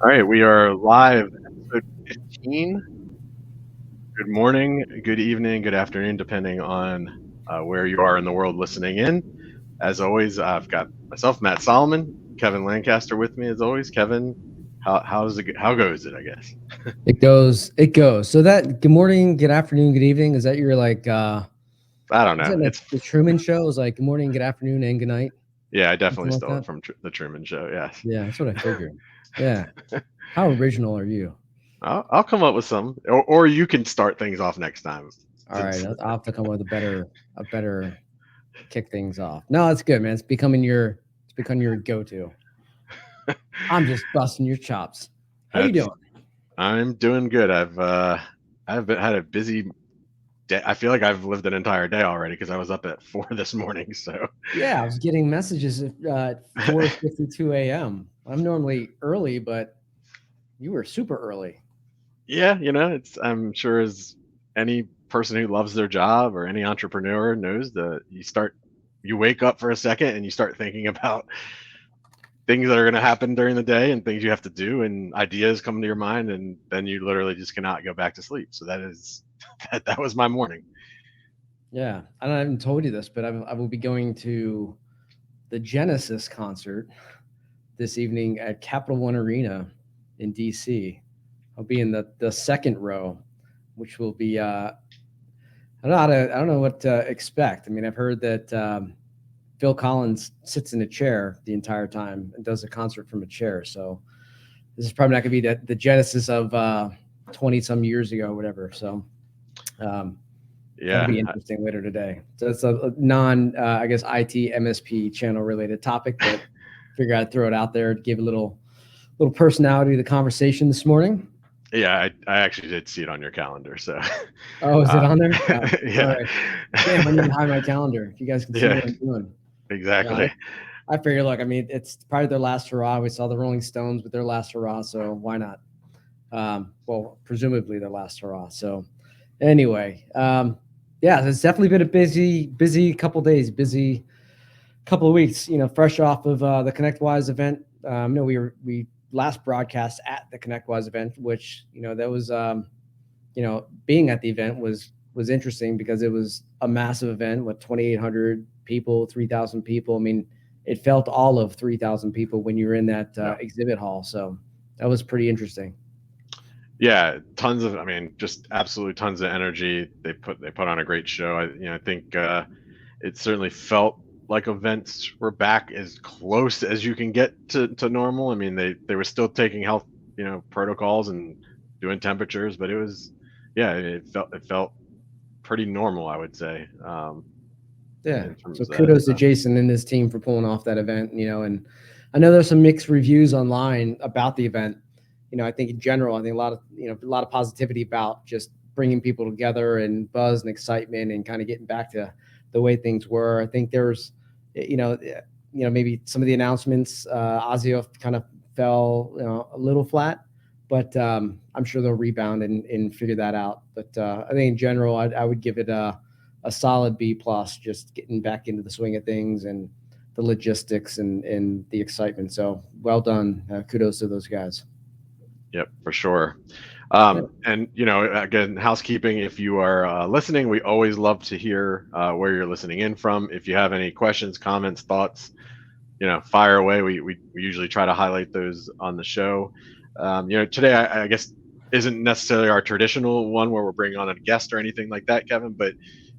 All right, we are live, episode 15. Good morning, good evening, good afternoon, depending on where you are in the world listening in. As always, I've got myself, Matt Solomon, Kevin Lancaster with me. As always, Kevin, how goes it? I guess It goes. So that good morning, good afternoon, good evening. Is that your I don't is know. it like It's the Truman Show? Is like good morning, good afternoon, and good night? yeah, I Something definitely like stole it that? from the Truman Show. Yes, Yeah, that's what I figured. Yeah. How original are you? I'll come up with some, or you can start things off next time. All right, I'll have to come up with a better kick things off. No, it's good, man. It's becoming your go-to. I'm just busting your chops. How you doing? I'm doing good. Had a busy day. I feel like I've lived an entire day already because I was up at 4 this morning. So Yeah, I was getting messages at 4:52 a.m. I'm normally early, but you were super early. yeah, I'm sure as any person who loves their job or any entrepreneur knows that you wake up for a second and you start thinking about things that are going to happen during the day and things you have to do and ideas come to your mind, and then you literally just cannot go back to sleep. So that was my morning. Yeah, I haven't told you this, but I will be going to the Genesis concert this evening at Capital One Arena in DC. I'll be in the second row, which will be I don't know what to expect. I mean, I've heard that Phil Collins sits in a chair the entire time and does a concert from a chair. So this is probably not going to be the Genesis of 20 some years ago, or whatever. So that'll Yeah, be interesting later today. So it's a non, I guess, IT MSP channel related topic, but figure I'd throw it out there to give a little personality to the conversation this morning. yeah, I actually did see it on your calendar. So Oh, is it uh, on there? Oh, all yeah, right. Damn, I need to hide my calendar. If you guys can see yeah, what I'm doing. Yeah, exactly. I figure, look, I mean, it's probably their last hurrah. We saw the Rolling Stones with their last hurrah, so why not? Well, presumably their last hurrah. So anyway, yeah, it's definitely been a busy couple days, busy couple of weeks. Fresh off of the ConnectWise event. We last broadcast at the ConnectWise event, which that was being at the event was interesting because it was a massive event with 2,800 people, 3,000 people. I mean, it felt all of 3,000 people when you were in that Yeah. exhibit hall. So that was pretty interesting. Yeah, tons of, I mean, just absolutely tons of energy. They put on a great show. I think it certainly felt like events were back as close as you can get to normal. I mean, they were still taking health, protocols and doing temperatures, but yeah, it felt pretty normal, I would say, Yeah. in So terms of that. kudos to Jason and his team for pulling off that event. And I know there's some mixed reviews online about the event. I think in general, I think a lot of positivity about just bringing people together and buzz and excitement and kind of getting back to the way things were. I think there's, maybe some of the announcements, Ozzy kind of fell, a little flat, but I'm sure they'll rebound and figure that out. But I think in general, I would give it a solid B plus, just getting back into the swing of things and the logistics and the excitement. So well done. Kudos to those guys. Yep, for sure. Yeah. And again, housekeeping. If you are listening, we always love to hear where you're listening in from. If you have any questions, comments, thoughts, fire away. We usually try to highlight those on the show. Today I guess isn't necessarily our traditional one where we're bringing on a guest or anything like that, Kevin. But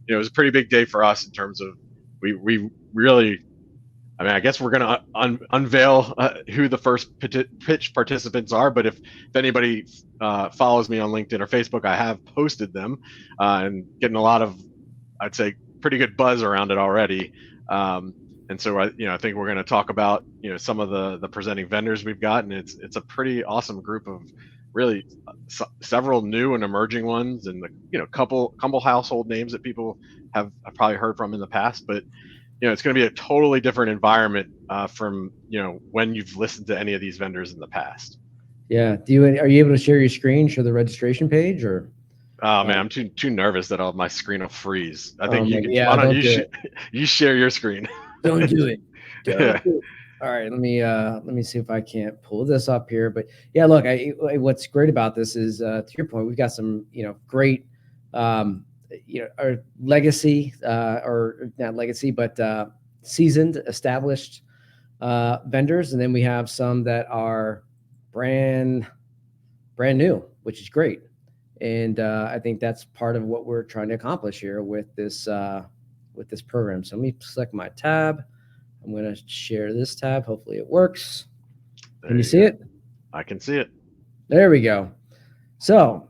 it was a pretty big day for us in terms of we really. I mean, I guess we're going to unveil who the first pitch participants are. But if anybody follows me on LinkedIn or Facebook, I have posted them and getting a lot of, I'd say, pretty good buzz around it already. And so I think we're going to talk about some of the presenting vendors we've got, and it's a pretty awesome group of really several new and emerging ones, and couple household names that people have probably heard from in the past, but it's going to be a totally different environment from when you've listened to any of these vendors in the past. Yeah. Are you able to share your screen, show the registration page, or? Oh man, I'm too nervous that my screen will freeze. I think you Man, could. yeah, Why don't don't do it. you share your screen? Don't do it. Don't Yeah. do it. All right, let me see if I can't pull this up here. But yeah, look, what's great about this is to your point, we've got some great our legacy or not legacy, but seasoned, established vendors, and then we have some that are brand new, which is great. And I think that's part of what we're trying to accomplish here with this program. So let me select my tab. I'm going to share this tab. Hopefully it works. Can you see it? I can see it. There we go. So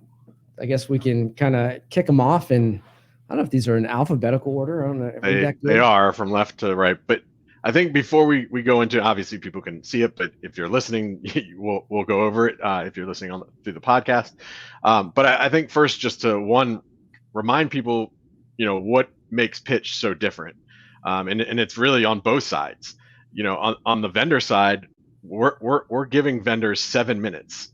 I guess we can kind of kick them off. And I don't know if these are in alphabetical order. I don't know if they are from left to right. But I think before we go into, obviously people can see it, but if you're listening, we'll go over it if you're listening through the podcast. But I think first, just to remind people, what makes pitch so different. And it's really on both sides. On the vendor side, we're giving vendors 7 minutes.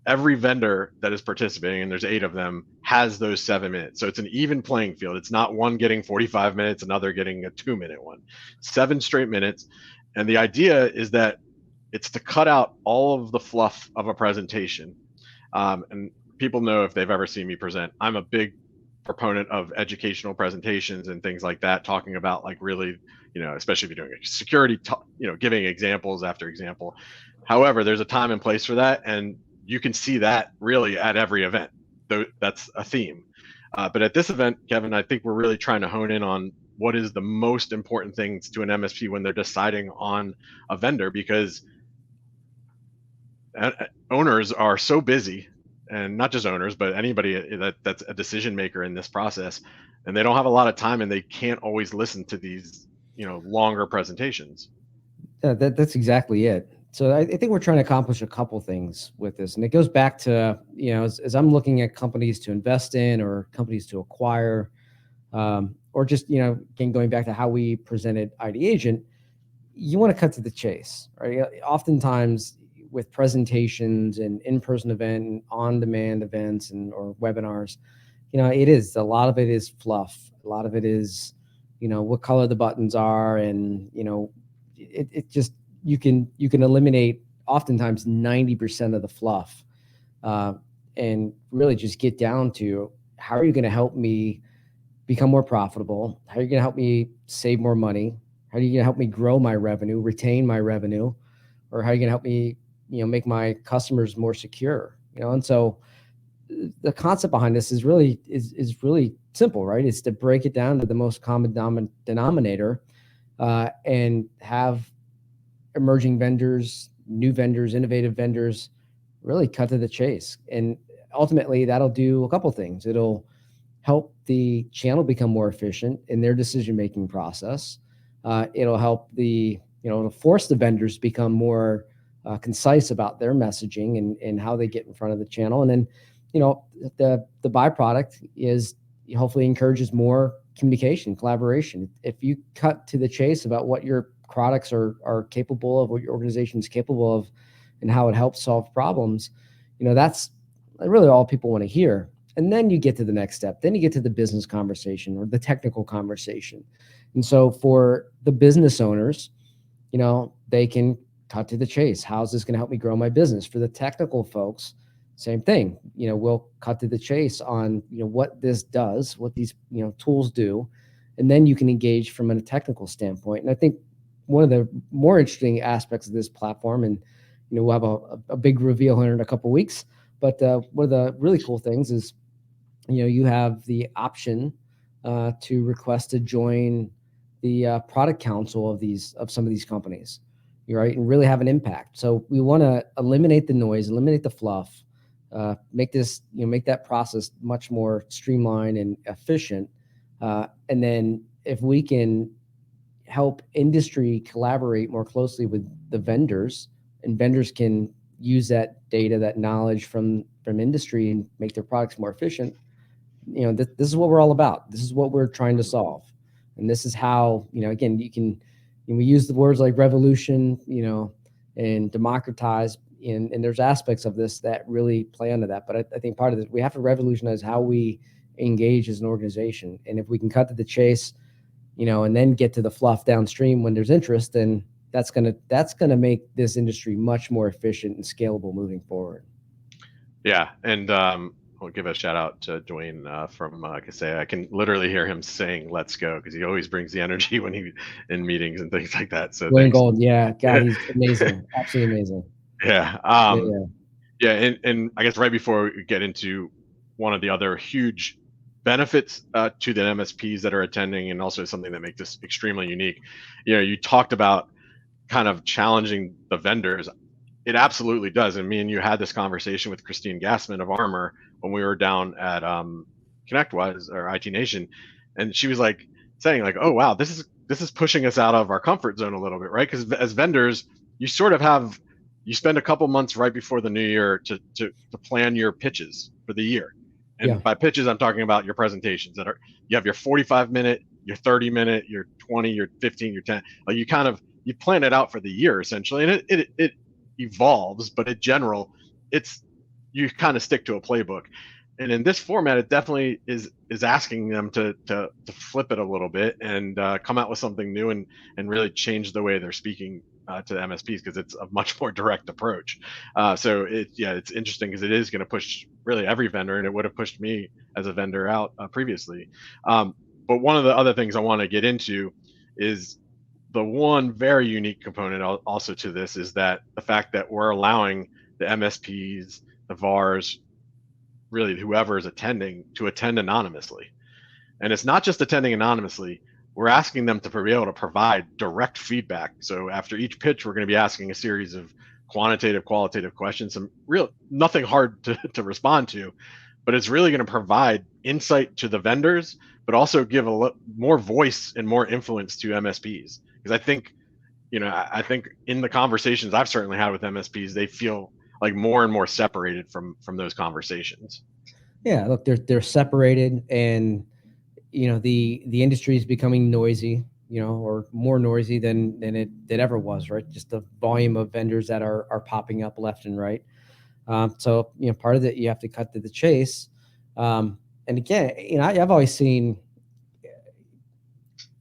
Every vendor that is participating, and there's 8 of them, has those 7 minutes. So it's an even playing field. It's not one getting 45 minutes, another getting a 2-minute one. 7 straight minutes. And the idea is that it's to cut out all of the fluff of a presentation. And people know, if they've ever seen me present, I'm a big proponent of educational presentations and things like that, talking about like really, especially if you're doing security, giving examples after example. However, there's a time and place for that, and you can see that really at every event. That's a theme. But at this event, Kevin, I think we're really trying to hone in on what is the most important things to an MSP when they're deciding on a vendor, because owners are so busy, and not just owners, but anybody that's a decision maker in this process, and they don't have a lot of time, and they can't always listen to these, longer presentations. Yeah, that's exactly it. So I think we're trying to accomplish a couple things with this, and it goes back to, as I'm looking at companies to invest in or companies to acquire, or just, again, going back to how we presented ID Agent, you want to cut to the chase, right? Oftentimes with presentations and in-person event and on-demand events or webinars, it is a lot of it is fluff. A lot of it is, what color the buttons are, and it just you can eliminate oftentimes 90% of the fluff, and really just get down to how are you going to help me become more profitable? How are you going to help me save more money? How are you going to help me grow my revenue, retain my revenue, or how are you going to help me make my customers more secure? And so the concept behind this is really simple, right? It's to break it down to the most common denominator, and have emerging vendors, new vendors, innovative vendors really cut to the chase. And ultimately that'll do a couple things. It'll help the channel become more efficient in their decision-making process. It'll help it'll force the vendors to become more concise about their messaging and how they get in front of the channel. And then, the byproduct is hopefully encourages more communication, collaboration. If you cut to the chase about what your products are capable of, what your organization is capable of, and how it helps solve problems, that's really all people want to hear. And then you get to the next step. Then you get to the business conversation or the technical conversation. And so for the business owners, they can cut to the chase. How's this going to help me grow my business? For the technical folks, same thing. We'll cut to the chase on, what this does, what these, tools do. And then you can engage from a technical standpoint. And I think one of the more interesting aspects of this platform, and, we'll have a big reveal here in a couple of weeks, but one of the really cool things is, you have the option to request to join the product council of some of these companies, right, and really have an impact. So we want to eliminate the noise, eliminate the fluff, make that process much more streamlined and efficient. And then if we can help industry collaborate more closely with the vendors, and vendors can use that data, that knowledge from industry, and make their products more efficient, this is what we're all about. This is what we're trying to solve. And this is how, again, we use the words like revolution, and democratize, and there's aspects of this that really play into that. But I think part of this, we have to revolutionize how we engage as an organization. And if we can cut to the chase, and then get to the fluff downstream when there's interest, then that's gonna make this industry much more efficient and scalable moving forward. Yeah, and I'll give a shout out to Dwayne from Kaseya. I can literally hear him saying "Let's go" because he always brings the energy when he in meetings and things like that. So Wayne thanks. Gold, yeah, God, he's amazing, absolutely amazing. Yeah. Yeah, Yeah, and I guess right before we get into one of the other huge benefits to the MSPs that are attending, and also something that makes this extremely unique, you talked about kind of challenging the vendors. It absolutely does. And me and you had this conversation with Christine Gassman of Armor when we were down at ConnectWise or IT Nation, and she was like saying like, "Oh wow, this is pushing us out of our comfort zone a little bit, right? Because as vendors, you sort of have you spend a couple months right before the new year to plan your pitches for the year. yeah, And by pitches, I'm talking about your presentations that are you have your 45-minute, your 30-minute, your 20, your 15, your 10. Like you plan it out for the year essentially, and it evolves, but in general, it's you kind of stick to a playbook. And in this format, it definitely is asking them to flip it a little bit and come out with something new and really change the way they're speaking to the MSPs because it's a much more direct approach. So it's interesting because it is going to push really every vendor, and it would have pushed me as a vendor out previously. But one of the other things I want to get into is the one very unique component also to this is that the fact that we're allowing the MSPs, the VARs, really whoever is attending to attend anonymously. And it's not just attending anonymously. We're asking them to be able to provide direct feedback. So after each pitch, we're going to be asking a series of quantitative, qualitative questions, some real nothing hard to respond to, but it's really going to provide insight to the vendors, but also give more voice and more influence to MSPs. Because I think in the conversations I've certainly had with MSPs, they feel like more and more separated from those conversations. yeah. Look, they're separated, and the industry is becoming noisy, or more noisy than it ever was, right? Just the volume of vendors that are popping up left and right. So part of it you have to cut to the chase. And again, I've only seen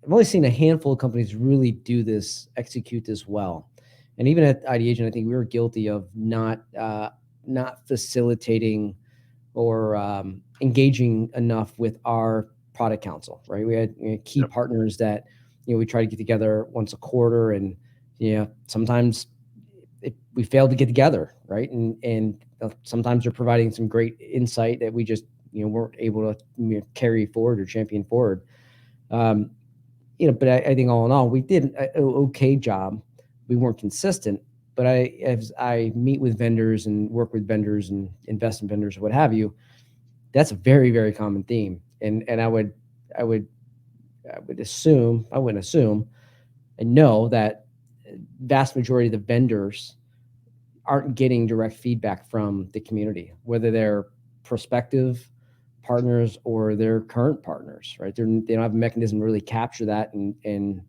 a handful of companies really execute this well. And even at Ideation, I think we were guilty of not facilitating or engaging enough with our product council, right? We had key partners that we try to get together once a quarter, and sometimes we failed to get together, right? And sometimes they're providing some great insight that we just weren't able to carry forward or champion forward. But I think all in all, we did an okay job. We weren't consistent, but as I meet with vendors and work with vendors and invest in vendors, what have you, that's a very, very common theme. And I would assume, I wouldn't assume, and know that vast majority of the vendors aren't getting direct feedback from the community, whether they're prospective partners or their current partners, right? They don't have a mechanism to really capture that and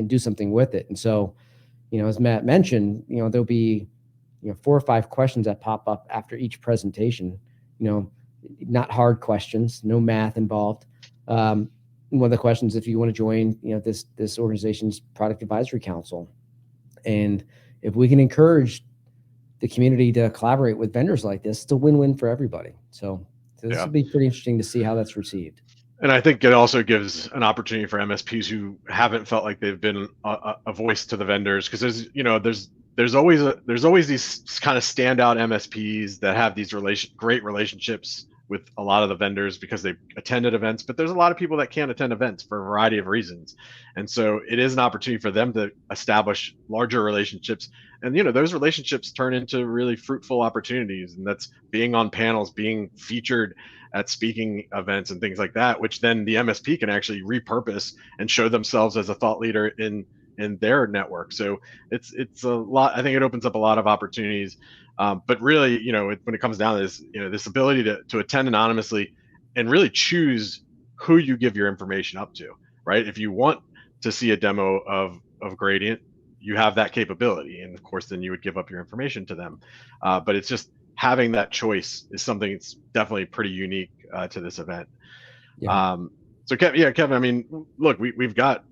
do something with it. And so, as Matt mentioned, there'll be 4 or 5 questions that pop up after each presentation. Not hard questions, no math involved. One of the questions, if you want to join, this organization's product advisory council, and if we can encourage the community to collaborate with vendors like this, it's a win-win for everybody. So this will be pretty interesting to see how that's received. And I think it also gives an opportunity for MSPs who haven't felt like they've been a voice to the vendors, because there's always these kind of standout MSPs that have these great relationships with a lot of the vendors because they've attended events, but there's a lot of people that can't attend events for a variety of reasons. And so it is an opportunity for them to establish larger relationships. And, those relationships turn into really fruitful opportunities. And that's being on panels, being featured at speaking events and things like that, which then the MSP can actually repurpose and show themselves as a thought leader in their network. So it's a lot. I think it opens up a lot of opportunities. But really, when it comes down to this, this ability to attend anonymously and really choose who you give your information up to, right? If you want to see a demo of Gradient, you have that capability. And of course, then you would give up your information to them. But it's just having that choice is something that's definitely pretty unique to this event. Yeah. So Kevin, I mean, look, we've got,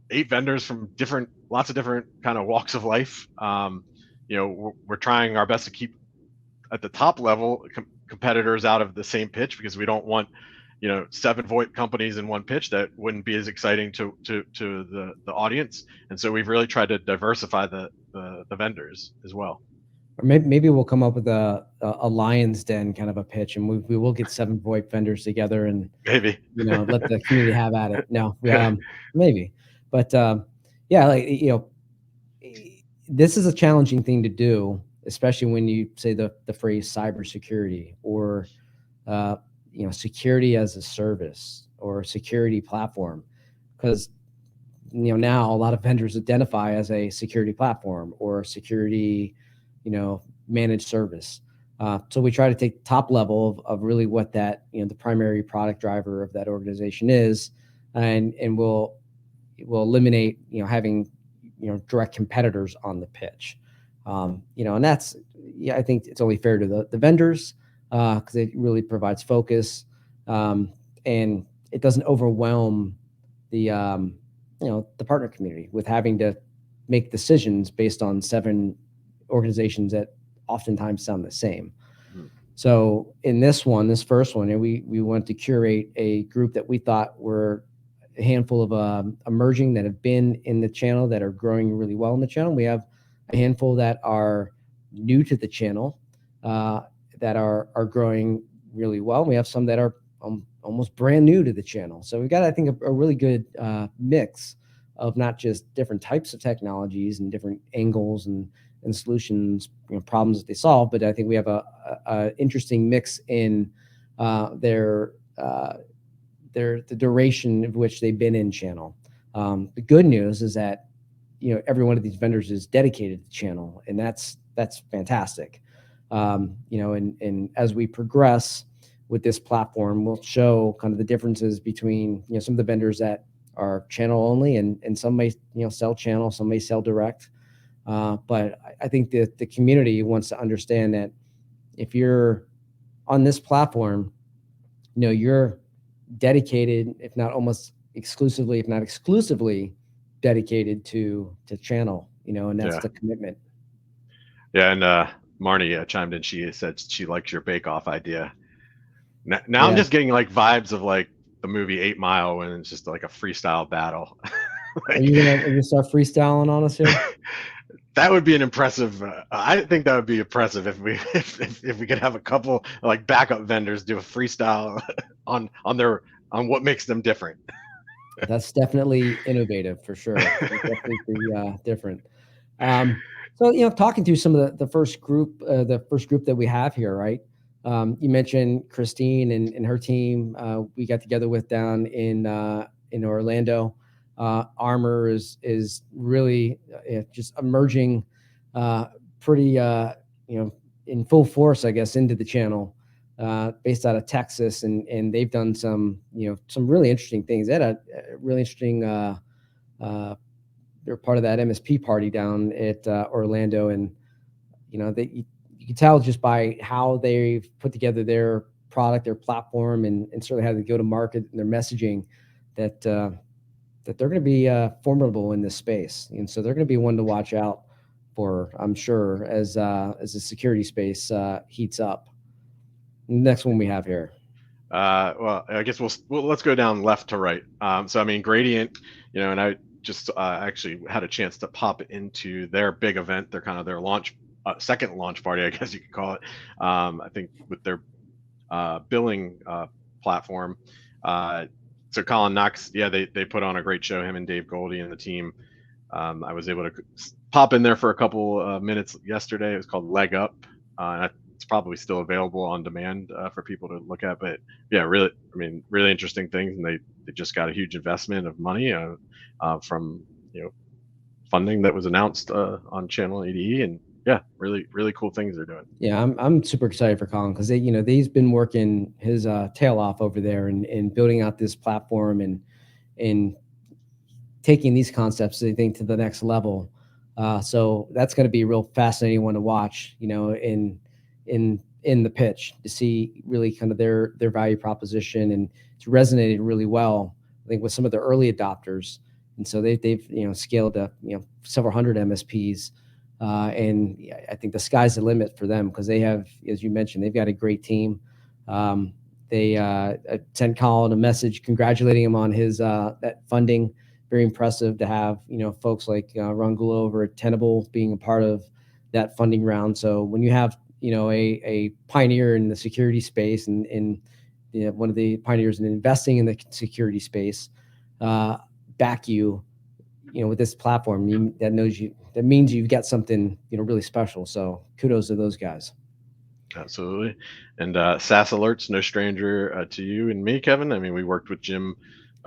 8 vendors from different lots of different kind of walks of life. We're trying our best to keep at the top level competitors out of the same pitch, because we don't want 7 VoIP companies in one pitch. That wouldn't be as exciting to the audience. And so we've really tried to diversify the vendors as well. Or maybe we'll come up with a lion's den kind of a pitch, and we will get 7 VoIP vendors together and maybe let the community have at it. No, maybe, but yeah, this is a challenging thing to do, especially when you say the phrase cybersecurity or security as a service or security platform, because now a lot of vendors identify as a security platform or security managed service. So we try to take top level of really what that the primary product driver of that organization is, and we'll eliminate having direct competitors on the pitch. And that's, I think it's only fair to the vendors, because it really provides focus, and it doesn't overwhelm the the partner community with having to make decisions based on 7 organizations that oftentimes sound the same. Mm-hmm. So in this first one, we wanted to curate a group that we thought were a handful of emerging that have been in the channel, that are growing really well in the channel. We have a handful that are new to the channel, that are growing really well. We have some that are almost brand new to the channel. So we've got, I think, a really good mix of not just different types of technologies and different angles and solutions, problems that they solve, but I think we have a interesting mix in the duration of which they've been in channel. The good news is that every one of these vendors is dedicated to channel, and that's fantastic. And as we progress with this platform, we'll show kind of the differences between some of the vendors that are channel only, and some may sell channel, some may sell direct. But I think that the community wants to understand that if you're on this platform, you're dedicated, if not almost exclusively, if not exclusively dedicated to channel, and that's the commitment. Yeah. And Marnie chimed in. She said she likes your bake-off idea. Now I'm just getting like vibes of like the movie 8 Mile, when it's just like a freestyle battle. Are you gonna start freestyling on us here? That would be an impressive. I think that would be impressive if we could have a couple like backup vendors do a freestyle on what makes them different. That's definitely innovative for sure. Definitely different. So talking through some of the first group that we have here, right? You mentioned Christine and her team. We got together with down in Orlando. Armor is really just emerging pretty in full force, I guess, into the channel, based out of Texas, and they've done some really interesting things. They had a really interesting they're part of that MSP party down at Orlando, and you can tell just by how they've put together their product, their platform, and certainly how they go to market and their messaging, that they're going to be formidable in this space. And so they're going to be one to watch out for, I'm sure, as the security space heats up. Next one we have here. Well, I guess let's go down left to right. So I mean, Gradient, and I just actually had a chance to pop into their big event. They're kind of their second launch party, I guess you could call it. I think with their billing platform. So Colin Knox, they put on a great show, him and Dave Goldie and the team. I was able to pop in there for a couple minutes yesterday. It was called LegUp. It's probably still available on demand for people to look at. But yeah, really interesting things. And they just got a huge investment of money from funding that was announced on Channel ADE, and yeah, really cool things they're doing. Yeah, I'm super excited for Colin, because he's been working his tail off over there and building out this platform and taking these concepts, I think, to the next level. So that's going to be a real fascinating one to watch, in the pitch, to see really kind of their value proposition, and it's resonated really well, I think, with some of the early adopters. And so they've scaled to several hundred MSPs, and I think the sky's the limit for them because they have, as you mentioned, they've got a great team. They sent Colin a message congratulating him on his that funding. Very impressive to have folks like Ron Gulo over at Tenable being a part of that funding round. So when you have a pioneer in the security space and one of the pioneers in investing in the security space back you with this platform, that means you've got something really special. So kudos to those guys. Absolutely. And SAS Alerts, no stranger to you and me, Kevin. I mean, we worked with Jim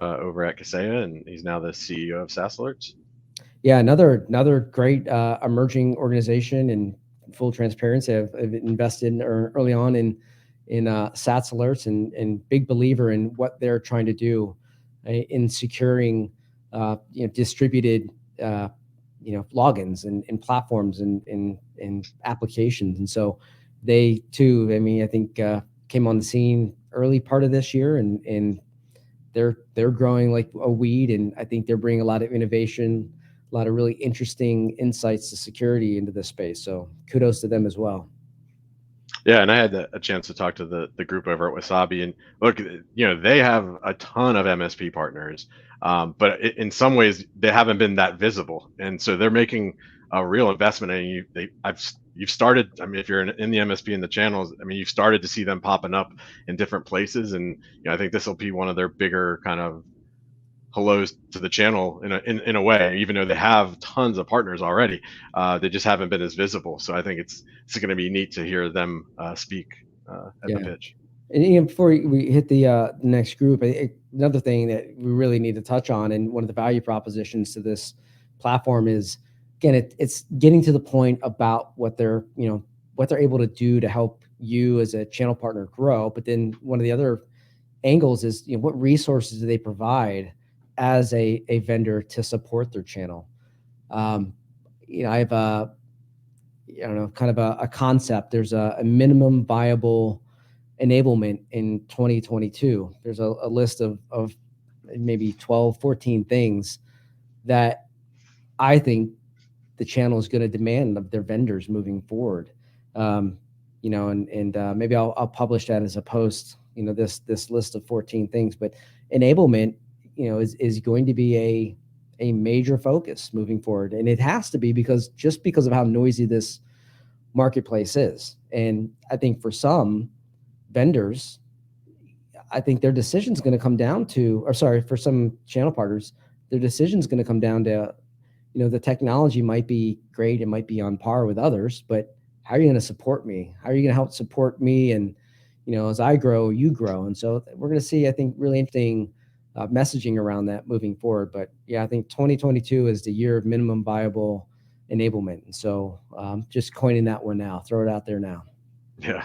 over at Kaseya, and he's now the CEO of SAS Alerts. Yeah, another great emerging organization. And full transparency, I've invested early on in SAS Alerts, and big believer in what they're trying to do in securing distributed logins and platforms and applications. And so they too, I think came on the scene early part of this year, and they're growing like a weed, and I think they're bringing a lot of innovation, a lot of really interesting insights to security into this space. So kudos to them as well. Yeah, and I had a chance to talk to the group over at Wasabi, and look, they have a ton of MSP partners, but in some ways they haven't been that visible, and so they're making a real investment. And you've started. I mean, if you're in the MSP in the channels, I mean, you've started to see them popping up in different places, and I think this will be one of their bigger kind of hellos to the channel in a way, even though they have tons of partners already. They just haven't been as visible. So I think it's going to be neat to hear them speak at the pitch. And before we hit the next group, another thing that we really need to touch on, and one of the value propositions to this platform is, again, it's getting to the point about what they're able to do to help you as a channel partner grow. But then one of the other angles is what resources do they provide as a vendor to support their channel. I have kind of a concept. There's a minimum viable enablement in 2022. There's a list of maybe 12, 14 things that I think the channel is going to demand of their vendors moving forward. And maybe I'll publish that as a post, this list of 14 things, but enablement, is going to be a major focus moving forward. And it has to be because of how noisy this marketplace is. And I think for some vendors, I think their decision is going to come down to, for some channel partners, their decision is going to come down to, the technology might be great, it might be on par with others, but how are you going to support me? How are you going to help support me? And, as I grow, you grow. And so we're going to see, I think, really interesting messaging around that moving forward. But yeah, I think 2022 is the year of minimum viable enablement. And so just coining that one now, throw it out there now. Yeah.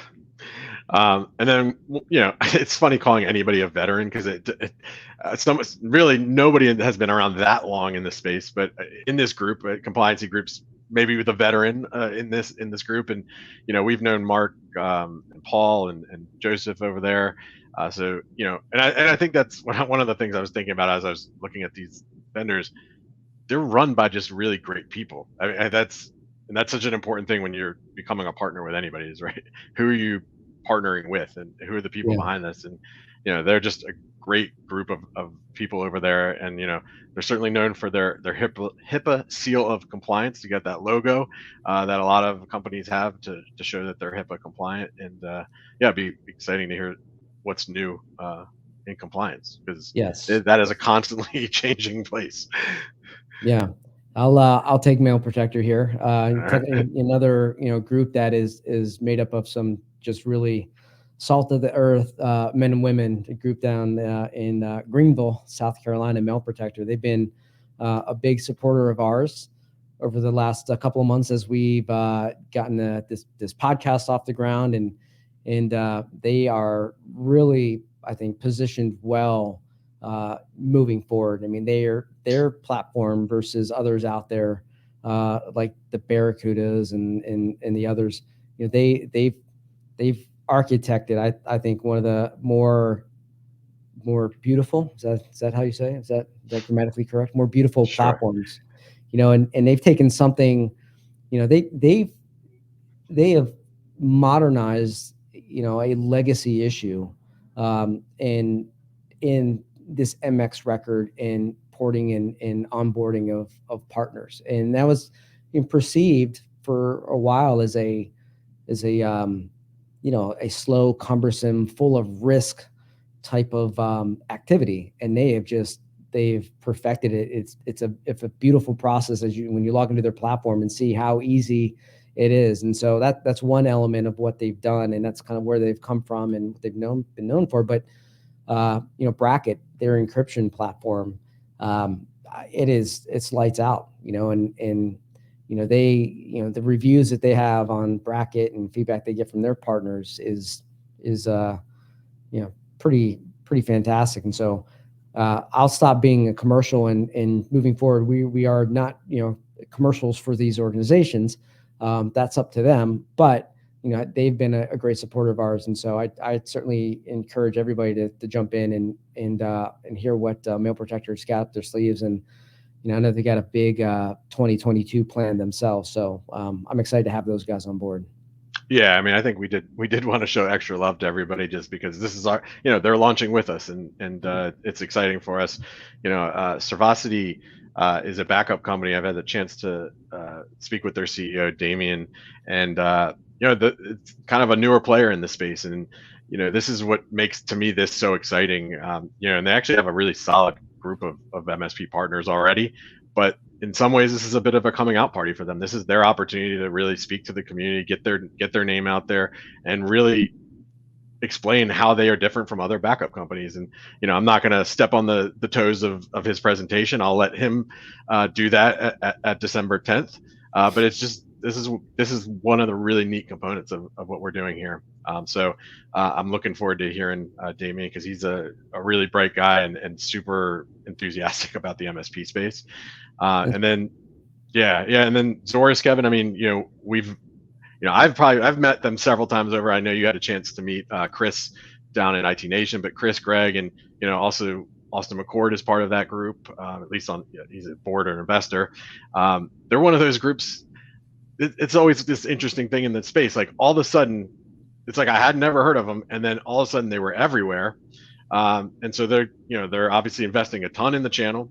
And then, it's funny calling anybody a veteran because really nobody has been around that long in this space, but in this group, compliancy groups, maybe with a veteran in this group. And, we've known Mark and Paul and Joseph over there. So, and I think that's one of the things I was thinking about as I was looking at these vendors. They're run by just really great people. I mean, that's such an important thing when you're becoming a partner with anybody is, right? Who are you partnering with, and who are the people behind this? And they're just a great group of people over there, and they're certainly known for their HIPAA seal of compliance. To get that logo that a lot of companies have to show that they're HIPAA compliant. And it'd be exciting to hear what's new in compliance, because that is a constantly changing place. Yeah. I'll take Mail Protector here. Another group that is made up of some just really salt of the earth men and women. A group down in Greenville, South Carolina, Mail Protector. They've been a big supporter of ours over the last couple of months as we've gotten this podcast off the ground, and they are really, I think, positioned well moving forward. I mean, their platform versus others out there, like the Barracudas and the others, they've architected, I think, one of the more more beautiful. Is that how you say it? Is that grammatically correct? More beautiful Sure. platforms, and they've taken something, they have modernized, a legacy issue, in this MX record and porting and onboarding of partners, and that was perceived for a while as a slow, cumbersome, full of risk type of activity, and they've perfected it. It's a beautiful process when you log into their platform and see how easy it is. And so that's one element of what they've done, and that's kind of where they've come from and what they've been known for. But Bracket, their encryption platform, it's lights out, and the reviews that they have on Bracket and feedback they get from their partners is pretty fantastic. And so I'll stop being a commercial, and moving forward, we are not commercials for these organizations. That's up to them, but they've been a great supporter of ours, and so I certainly encourage everybody to jump in and hear what Mail Protector's got up their sleeves. And I know they got a big 2022 plan themselves, so I'm excited to have those guys on board. Yeah, I mean, I think we did want to show extra love to everybody, just because this is our, they're launching with us, and it's exciting for us. Servacity is a backup company. I've had the chance to speak with their CEO, Damien, and it's kind of a newer player in the space, and this is what makes, to me, this so exciting. And they actually have a really solid group of MSP partners already, but in some ways this is a bit of a coming out party for them. This is their opportunity to really speak to the community, get their name out there, and really explain how they are different from other backup companies. And I'm not going to step on the toes of his presentation. I'll let him do that at December 10th. But it's just, this is one of the really neat components of what we're doing here. So I'm looking forward to hearing Damien, because he's a really bright guy and super enthusiastic about the MSP space. And then and then Zorus, Kevin, I mean, I've met them several times over. I know you had a chance to meet Chris down in IT Nation, but Chris, Greg, and also Austin McCord is part of that group. At least he's a board or investor. They're one of those groups. It's always this interesting thing in the space. Like, all of a sudden, it's like I had never heard of them, and then all of a sudden they were everywhere. And so they're obviously investing a ton in the channel.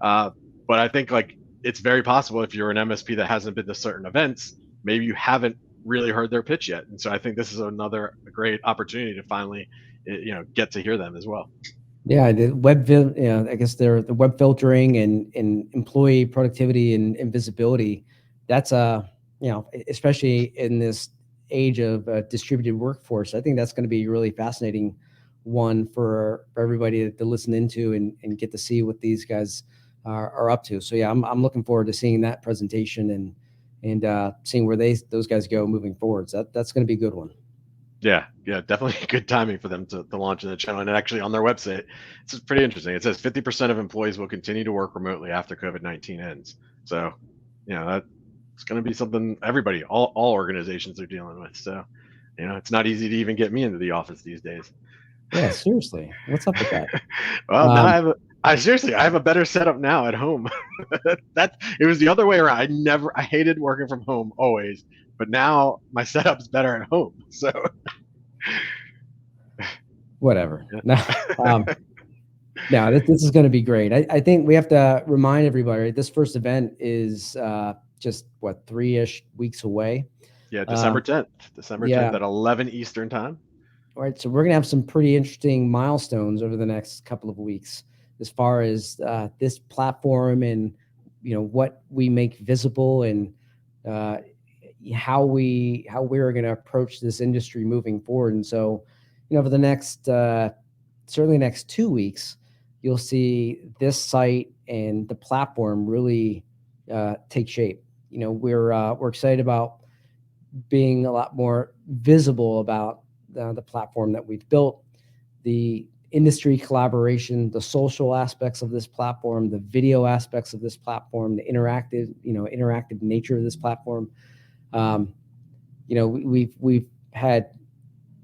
But I think, like, it's very possible, if you're an MSP that hasn't been to certain events, maybe you haven't really heard their pitch yet. And so I think this is another great opportunity to finally, get to hear them as well. Yeah, the I guess the web filtering and employee productivity and visibility. That's especially in this age of distributed workforce, I think that's going to be a really fascinating one for everybody to listen into and get to see what these guys are up to. So yeah, I'm looking forward to seeing that presentation and seeing where those guys go moving forward. So that's going to be a good one. Yeah, definitely good timing for them to launch in the channel. And actually, on their website, it's pretty interesting. It says 50% of employees will continue to work remotely after COVID-19 ends. So, that's going to be something everybody, all organizations are dealing with. So, it's not easy to even get me into the office these days. Yeah, seriously, what's up with that? Well, now I have a better setup now at home. It was the other way around. I hated working from home always, but now my setup's better at home. So whatever. No, this is going to be great. I think we have to remind everybody, this first event is just 3-ish weeks away. Yeah, December 10th. December 10th at 11 Eastern time. All right, so we're going to have some pretty interesting milestones over the next couple of weeks as far as this platform and what we make visible and how we're going to approach this industry moving forward. And so, for the next certainly next 2 weeks, you'll see this site and the platform really take shape. We're excited about being a lot more visible about the platform that we've built, the industry collaboration, the social aspects of this platform, the video aspects of this platform, the interactive nature of this platform. We've had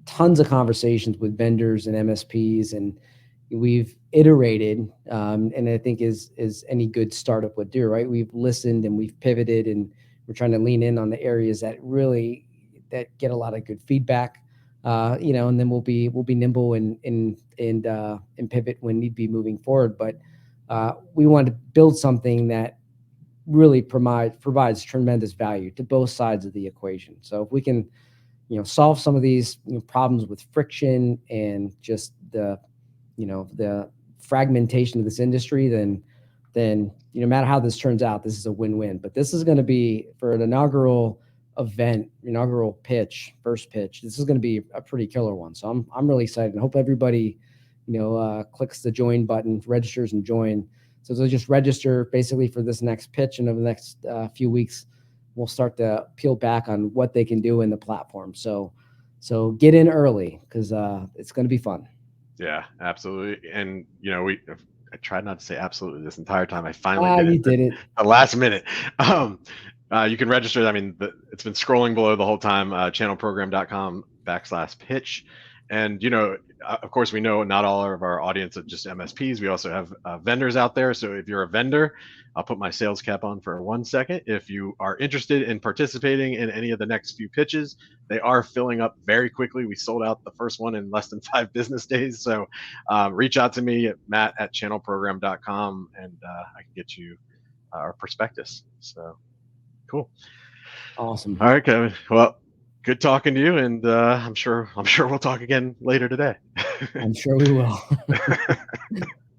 tons of conversations with vendors and MSPs, and we've iterated, and I think is any good startup would do, right? We've listened and we've pivoted, and we're trying to lean in on the areas that really that get a lot of good feedback, and then we'll be nimble and pivot when need be moving forward. But we want to build something that really provides tremendous value to both sides of the equation. So if we can, solve some of these problems with friction and just the fragmentation of this industry, then no matter how this turns out, this is a win-win. But this is going to be, for an inaugural event, inaugural pitch, first pitch, this is going to be a pretty killer one. So I'm really excited, and hope everybody clicks the join button, registers and join. So they'll just register basically for this next pitch, and over the next few weeks, we'll start to peel back on what they can do in the platform. So get in early, because it's going to be fun. Yeah, absolutely. And I tried not to say absolutely this entire time. I finally did it. The last minute. You can register. I mean, it's been scrolling below the whole time. channelprogram.com/pitch. And of course, we know not all of our audience are just MSPs. We also have vendors out there. So if you're a vendor, I'll put my sales cap on for 1 second. If you are interested in participating in any of the next few pitches, they are filling up very quickly. We sold out the first one in less than 5 business days. So reach out to me at matt@channelprogram.com, and I can get you our prospectus. So cool. Awesome. All right, Kevin. Well, good talking to you, and I'm sure we'll talk again later today. I'm sure we will.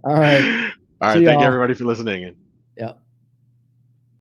All right. All right. Thank you, everybody, for listening. Yeah.